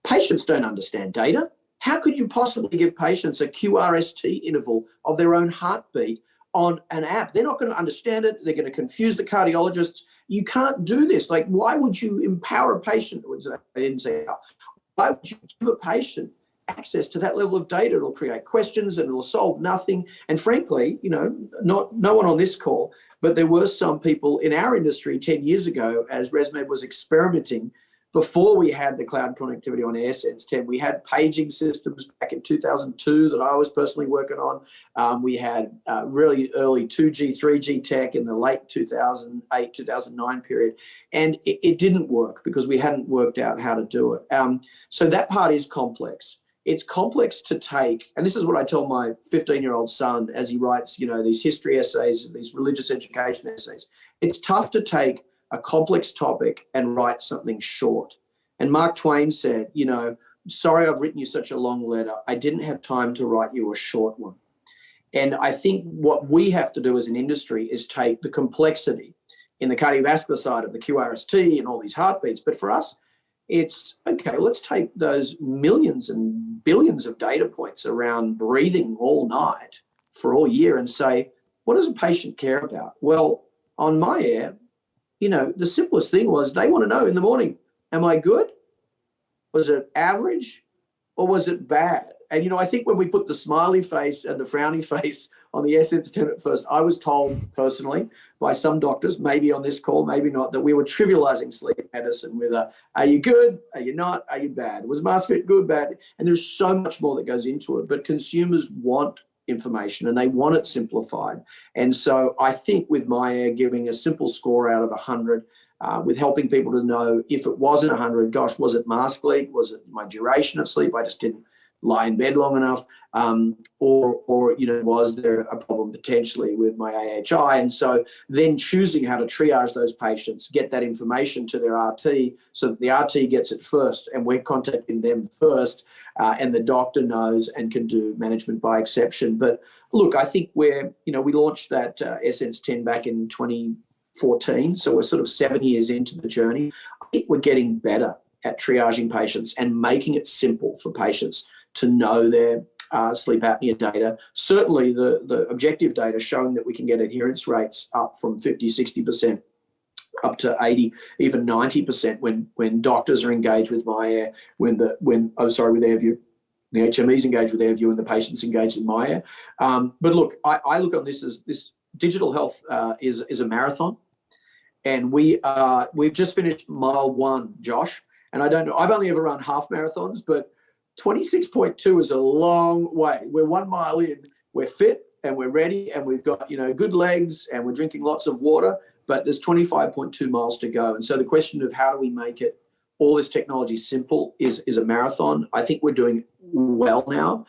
patients don't understand data. How could you possibly give patients a QRST interval of their own heartbeat on an app? They're not going to understand it. They're going to confuse the cardiologists. You can't do this. Like, why would you empower a patient? I didn't say how. Why would you give a patient access to that level of data? It'll create questions and it'll solve nothing. And frankly, no one on this call But there were some people in our industry 10 years ago, as ResMed was experimenting, before we had the cloud connectivity on AirSense 10, we had paging systems back in 2002 that I was personally working on. We had really early 2G, 3G tech in the late 2008, 2009 period. And it didn't work because we hadn't worked out how to do it. So that part is complex. It's complex to take, and this is what I tell my 15-year-old son as he writes, these history essays, these religious education essays. It's tough to take a complex topic and write something short. And Mark Twain said, sorry I've written you such a long letter. I didn't have time to write you a short one. And I think what we have to do as an industry is take the complexity in the cardiovascular side of the QRST and all these heartbeats. But for us, it's, okay, let's take those millions and billions of data points around breathing all night for all year and say, what does a patient care about? Well, on my air, the simplest thing was they want to know in the morning, am I good? Was it average or was it bad? And, I think when we put the smiley face and the frowny face on the AirSense 10 at first, I was told personally by some doctors, maybe on this call, maybe not, that we were trivializing sleep medicine with are you good? Are you not? Are you bad? Was mask fit good, bad? And there's so much more that goes into it, but consumers want information and they want it simplified. And so I think with myAir giving a simple score out of 100, with helping people to know if it wasn't 100, gosh, was it mask leak? Was it my duration of sleep? I just didn't lie in bed long enough, or was there a problem potentially with my AHI? And so then choosing how to triage those patients, get that information to their RT so that the RT gets it first and we're contacting them first, and the doctor knows and can do management by exception. But look, I think we launched that AirSense 10 back in 2014, so we're sort of 7 years into the journey. I think we're getting better at triaging patients and making it simple for patients to know their sleep apnea data. Certainly the objective data showing that we can get adherence rates up from 50, 60% up to 80, even 90% when doctors are engaged with myAir, with AirView, the HMEs engaged with AirView and the patients engaged in myAir. But look, I look on this as this digital health is a marathon, and we've just finished mile 1, Josh. And I don't know, I've only ever run half marathons, but 26.2 is a long way. We're 1 mile in, we're fit and we're ready and we've got, good legs and we're drinking lots of water, but there's 25.2 miles to go. And so the question of how do we make it, all this technology simple is a marathon. I think we're doing well now.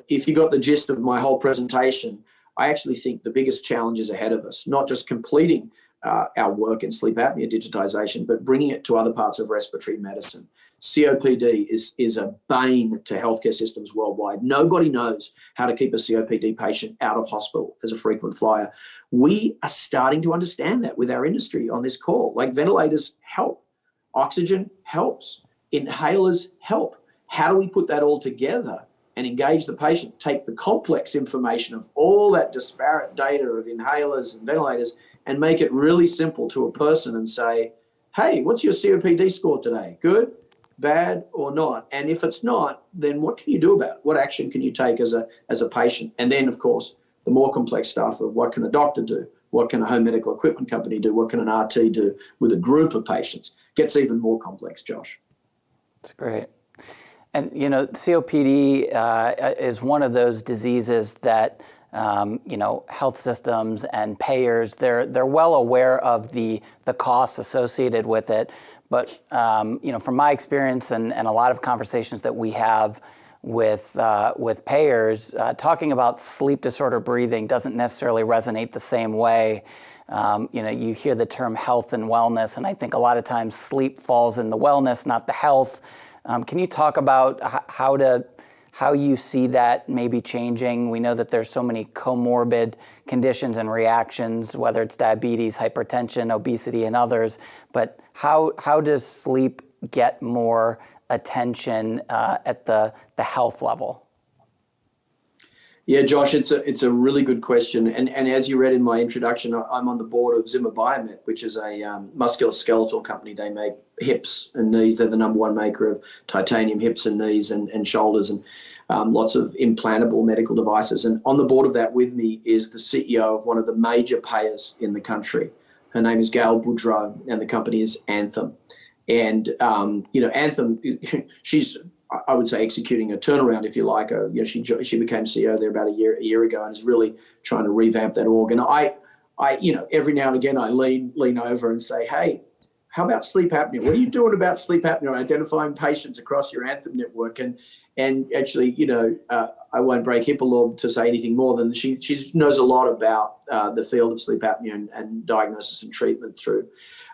If you got the gist of my whole presentation, I actually think the biggest challenge is ahead of us, not just completing our work in sleep apnea digitization, but bringing it to other parts of respiratory medicine. COPD is a bane to healthcare systems worldwide. Nobody knows how to keep a COPD patient out of hospital as a frequent flyer. We are starting to understand that with our industry on this call. Like, ventilators help, oxygen helps, inhalers help. How do we put that all together and engage the patient, take the complex information of all that disparate data of inhalers and ventilators and make it really simple to a person and say, hey, what's your COPD score today? Good, bad, or not? And if it's not, then what can you do about it? What action can you take as a patient? And then, of course, the more complex stuff of what can a doctor do? What can a home medical equipment company do? What can an RT do with a group of patients? Gets even more complex, Josh. That's great. And, COPD is one of those diseases that, health systems and payers, they're well aware of the costs associated with it. But, from my experience and a lot of conversations that we have with payers, talking about sleep disorder breathing doesn't necessarily resonate the same way. You hear the term health and wellness, and I think a lot of times sleep falls in the wellness, not the health. Can you talk about how you see that maybe changing? We know that there's so many comorbid conditions and reactions, whether it's diabetes, hypertension, obesity, and others. But how does sleep get more attention at the health level? Yeah, Josh, it's a really good question. And as you read in my introduction, I'm on the board of Zimmer Biomet, which is a musculoskeletal company. They make hips and knees. They're the #1 maker of titanium hips and knees and shoulders. And lots of implantable medical devices. And on the board of that with me is the CEO of one of the major payers in the country. Her name is Gail Boudreau, and the company is Anthem. And, Anthem, she's, I would say, executing a turnaround, if you like. She became CEO there about a year ago and is really trying to revamp that org. And I every now and again, I lean over and say, hey, how about sleep apnea? What are you doing about sleep apnea, identifying patients across your Anthem network? And actually, I won't break HIPAA law to say anything more than she knows a lot about the field of sleep apnea and diagnosis and treatment through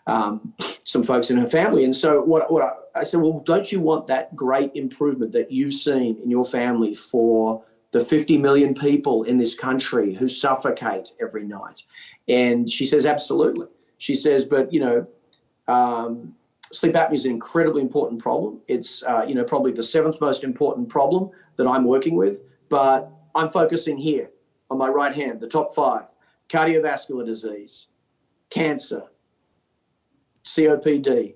some folks in her family. And so what I said, well, don't you want that great improvement that you've seen in your family for the 50 million people in this country who suffocate every night? And she says, absolutely. She says, but, sleep apnea is an incredibly important problem. It's, probably the 7th most important problem that I'm working with, but I'm focusing here on my right hand, the top 5: cardiovascular disease, cancer, COPD,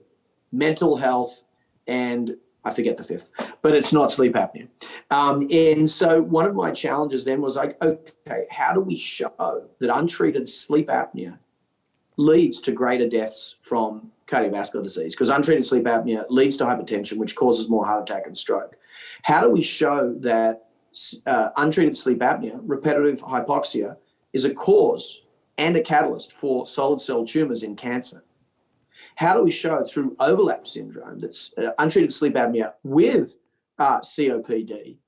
mental health, and I forget the 5th, but it's not sleep apnea. And so one of my challenges then was like, okay, how do we show that untreated sleep apnea leads to greater deaths from cardiovascular disease? Because untreated sleep apnea leads to hypertension, which causes more heart attack and stroke. How do we show that untreated sleep apnea, repetitive hypoxia, is a cause and a catalyst for solid cell tumors in cancer? How do we show through overlap syndrome that untreated sleep apnea with COPD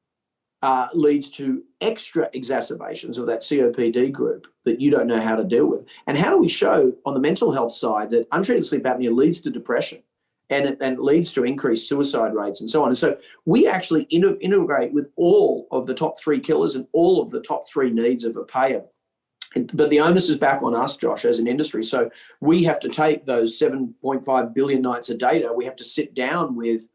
leads to extra exacerbations of that COPD group that you don't know how to deal with? And how do we show on the mental health side that untreated sleep apnea leads to depression and it leads to increased suicide rates and so on? And so we actually integrate with all of the top 3 killers and all of the top 3 needs of a payer. But the onus is back on us, Josh, as an industry. So we have to take those 7.5 billion nights of data. We have to sit down with,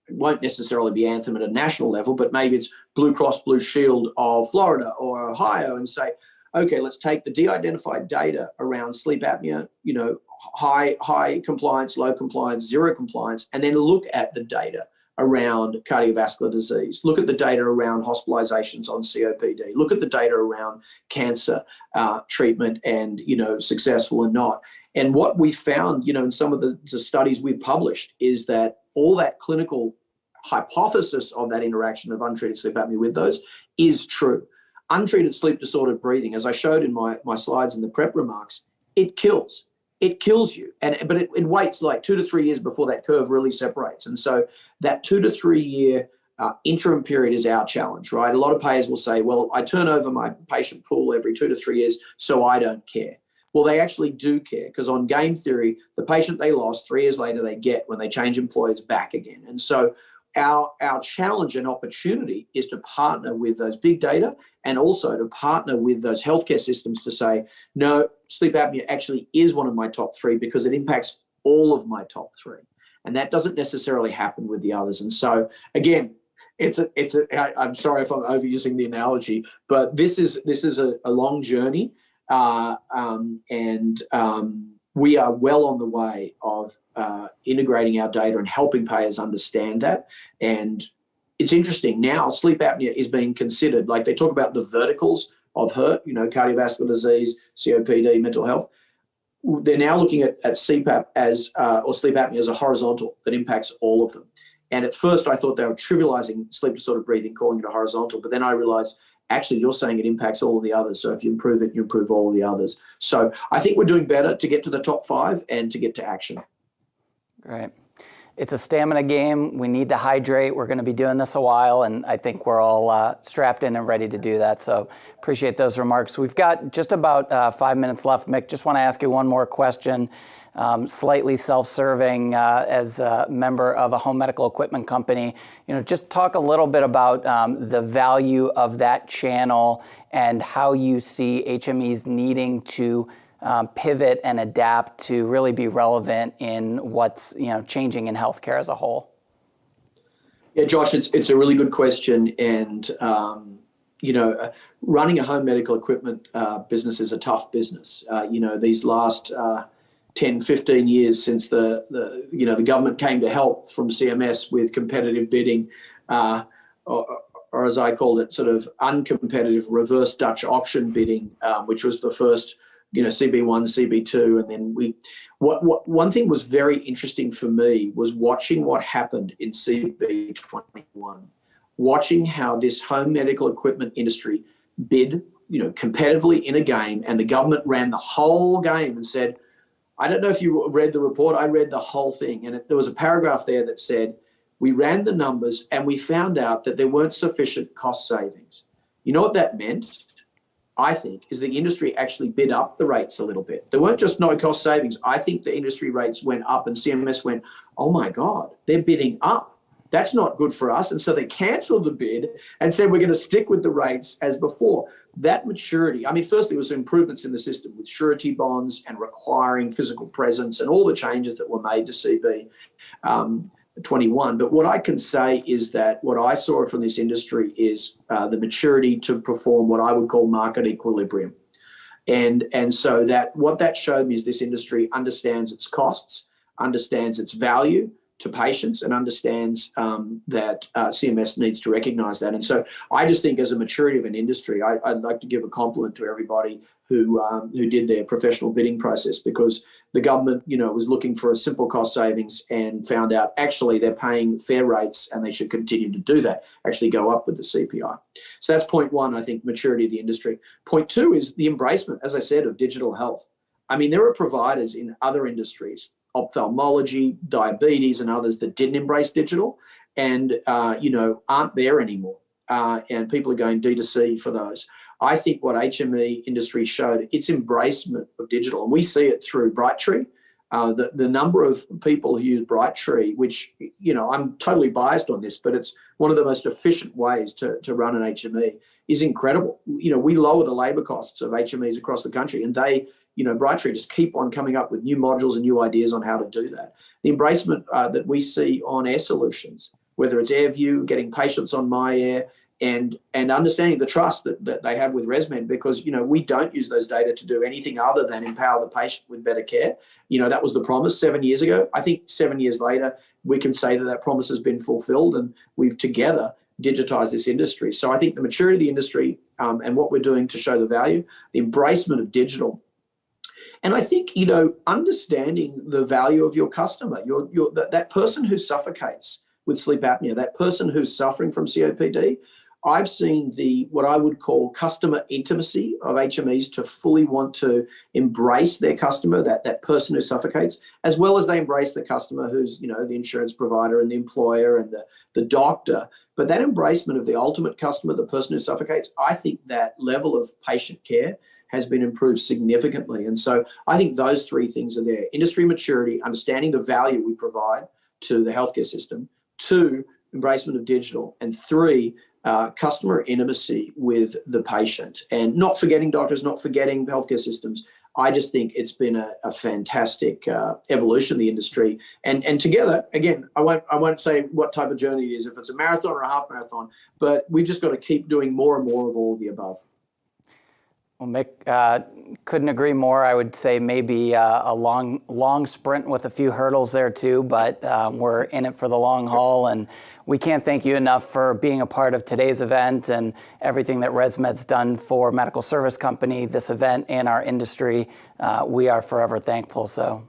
it won't necessarily be Anthem at a national level, but maybe it's Blue Cross Blue Shield of Florida or Ohio, and say, okay, let's take the de-identified data around sleep apnea, high compliance, low compliance, zero compliance, and then look at the data around cardiovascular disease, look at the data around hospitalizations on COPD, look at the data around cancer treatment and, successful and not. And what we found, in some of the studies we've published is that all that clinical hypothesis of that interaction of untreated sleep apnea with those is true. Untreated sleep disordered breathing, as I showed in my slides in the prep remarks, it kills. It kills you. But it waits like 2 to 3 years before that curve really separates. And so that 2 to 3 year interim period is our challenge, right? A lot of payers will say, well, I turn over my patient pool every 2 to 3 years, so I don't care. Well, they actually do care, because on game theory, the patient they lost 3 years later, they get when they change employers back again. And so our challenge and opportunity is to partner with those big data and also to partner with those healthcare systems to say, no, sleep apnea actually is one of my top 3 because it impacts all of my top 3. And that doesn't necessarily happen with the others. And so, again, I'm sorry if I'm overusing the analogy, but this is a long journey. We are well on the way of integrating our data and helping payers understand that. And it's interesting now, sleep apnea is being considered, like they talk about the verticals of hurt, cardiovascular disease, COPD, mental health. They're now looking at CPAP or sleep apnea as a horizontal that impacts all of them. And at first I thought they were trivializing sleep disordered breathing, calling it a horizontal, but then I realized actually you're saying it impacts all of the others. So if you improve it, you improve all of the others. So I think we're doing better to get to the top 5 and to get to action. Great. It's a stamina game. We need to hydrate. We're going to be doing this a while, and I think we're all strapped in and ready to do that. So appreciate those remarks. We've got just about 5 minutes left. Mick, just want to ask you one more question, slightly self-serving as a member of a home medical equipment company. Just talk a little bit about the value of that channel and how you see HMEs needing to pivot and adapt to really be relevant in what's changing in healthcare as a whole. Yeah, Josh, it's a really good question, and running a home medical equipment business is a tough business. These last 10, 15 years since the government came to help from CMS with competitive bidding, or as I called it, sort of uncompetitive reverse Dutch auction bidding, which was the first, CB1, CB2, and then one thing was very interesting for me was watching what happened in CB21, watching how this home medical equipment industry bid, competitively in a game, and the government ran the whole game and said, I don't know if you read the report, I read the whole thing, and there was a paragraph there that said, we ran the numbers and we found out that there weren't sufficient cost savings. You know what that meant? I think is the industry actually bid up the rates a little bit. There weren't just no cost savings. I think the industry rates went up and CMS went, oh my God, they're bidding up. That's not good for us. And so they canceled the bid and said, we're going to stick with the rates as before. That maturity, firstly, it was improvements in the system with surety bonds and requiring physical presence and all the changes that were made to CB 21. But what I can say is that what I saw from this industry is the maturity to perform what I would call market equilibrium. And so that what that showed me is this industry understands its costs, understands its value to patients, and understands that CMS needs to recognize that. And so I just think as a maturity of an industry, I'd like to give a compliment to everybody who did their professional bidding process, because the government, was looking for a simple cost savings and found out actually they're paying fair rates and they should continue to do that, actually go up with the CPI. So that's point one, I think, maturity of the industry. Point two is the embracement, as I said, of digital health. There are providers in other industries, ophthalmology, diabetes, and others that didn't embrace digital and, aren't there anymore. And people are going D2C for those. I think what HME industry showed, its embracement of digital, and we see it through Brightree. The number of people who use Brightree, which, I'm totally biased on this, but it's one of the most efficient ways to run an HME, is incredible. We lower the labour costs of HMEs across the country, and they, Brightree just keep on coming up with new modules and new ideas on how to do that. The embracement that we see on Air Solutions, whether it's AirView, getting patients on myAir, and understanding the trust that they have with ResMed, because, we don't use those data to do anything other than empower the patient with better care. That was the promise 7 years ago. I think 7 years later, we can say that promise has been fulfilled, and we've together digitized this industry. So I think the maturity of the industry and what we're doing to show the value, the embracement of digital. And I think, understanding the value of your customer, that person who suffocates with sleep apnea, that person who's suffering from COPD, I've seen what I would call customer intimacy of HMEs to fully want to embrace their customer, that person who suffocates, as well as they embrace the customer who's, the insurance provider and the employer and the doctor. But that embracement of the ultimate customer, the person who suffocates, I think that level of patient care has been improved significantly. And so I think those three things are there: industry maturity, understanding the value we provide to the healthcare system; two, embracement of digital; and three, customer intimacy with the patient. And not forgetting doctors, not forgetting healthcare systems. I just think it's been a fantastic evolution of the industry. And together, again, I won't say what type of journey it is, if it's a marathon or a half marathon, but we've just got to keep doing more and more of all of the above. Well, Mick, couldn't agree more. I would say maybe a long sprint with a few hurdles there too, but we're in it for the long haul, and we can't thank you enough for being a part of today's event and everything that ResMed's done for Medical Service Company, this event, and our industry. We are forever thankful. So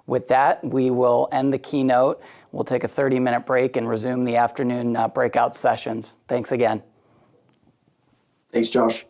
with that, we will end the keynote. We'll take a 30-minute break and resume the afternoon breakout sessions. Thanks again. Thanks, Josh.